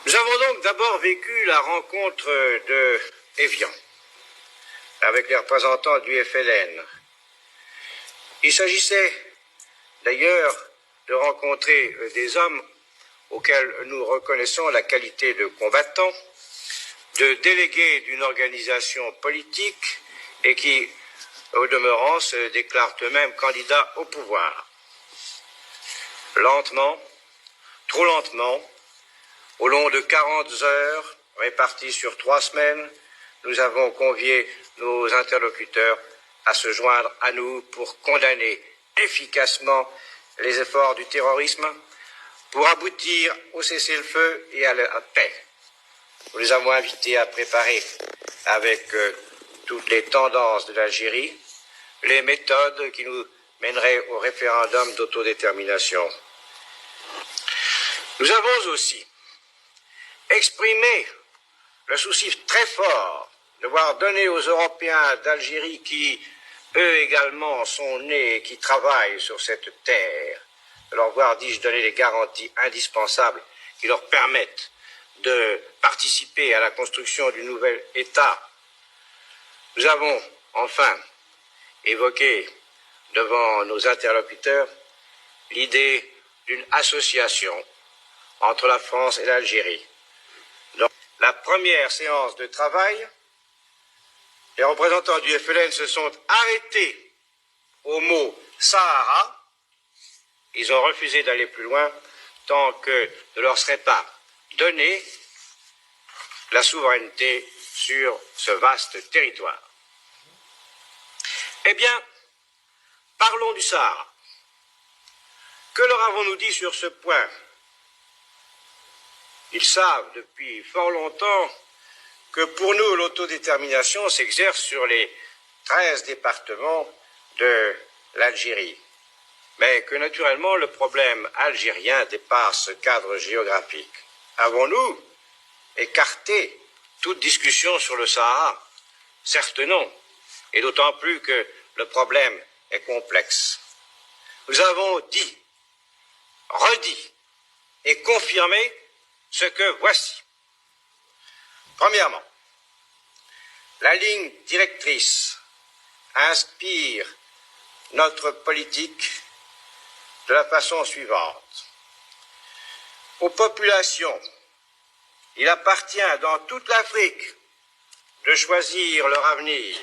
Nous avons donc d'abord vécu la rencontre de Évian avec les représentants du FLN. Il s'agissait d'ailleurs de rencontrer des hommes auxquels nous reconnaissons la qualité de combattants, de délégués d'une organisation politique et qui, au demeurant, se déclarent eux-mêmes candidats au pouvoir. Lentement, trop lentement, au long de 40 heures, réparties sur 3 semaines, nous avons convié nos interlocuteurs à se joindre à nous pour condamner efficacement les efforts du terrorisme, pour aboutir au cessez-le-feu et à la paix. Nous les avons invités à préparer avec toutes les tendances de l'Algérie les méthodes qui nous mèneraient au référendum d'autodétermination. Nous avons aussi exprimé le souci très fort de voir donner aux Européens d'Algérie qui, eux également, sont nés et qui travaillent sur cette terre, de leur voir, dis-je, donner les garanties indispensables qui leur permettent de participer à la construction du nouvel État. Nous avons enfin évoqué devant nos interlocuteurs l'idée d'une association entre la France et l'Algérie. Dans la première séance de travail, les représentants du FLN se sont arrêtés au mot Sahara. Ils ont refusé d'aller plus loin tant que ne leur serait pas donnée la souveraineté sur ce vaste territoire. Eh bien, parlons du Sahara. Que leur avons-nous dit sur ce point? Ils savent depuis fort longtemps que pour nous, l'autodétermination s'exerce sur les 13 départements de l'Algérie, mais que naturellement le problème algérien dépasse ce cadre géographique. Avons-nous écarté toute discussion sur le Sahara? Certes non, et d'autant plus que le problème est complexe. Nous avons dit, redit et confirmé ce que voici. Premièrement, la ligne directrice inspire notre politique de la façon suivante. Aux populations, il appartient dans toute l'Afrique de choisir leur avenir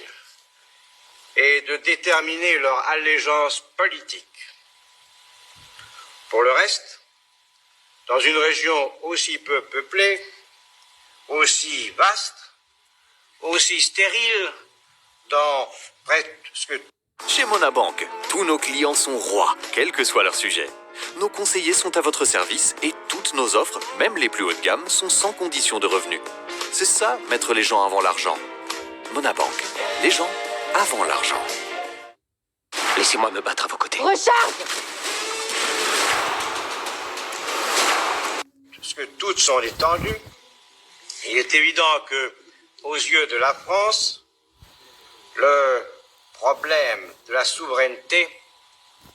et de déterminer leur allégeance politique. Pour le reste, dans une région aussi peu peuplée, aussi vaste, aussi stérile, dans presque... Chez Monabank, tous nos clients sont rois, quel que soit leur sujet. Nos conseillers sont à votre service et toutes nos offres, même les plus haut de gamme, sont sans condition de revenu. C'est ça, mettre les gens avant l'argent. Monabank, les gens avant l'argent. Laissez-moi me battre à vos côtés. Recharge! Puisque toutes sont étendues, il est évident que, aux yeux de la France, le problème de la souveraineté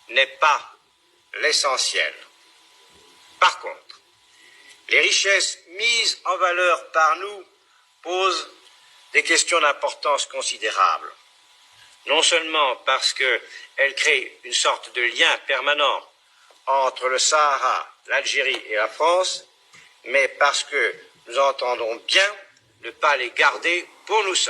n'est pas l'essentiel. Par contre, les richesses mises en valeur par nous posent des questions d'importance considérable. Non seulement parce qu'elles créent une sorte de lien permanent entre le Sahara, l'Algérie et la France, mais parce que nous entendons bien ne pas les garder pour nous seuls.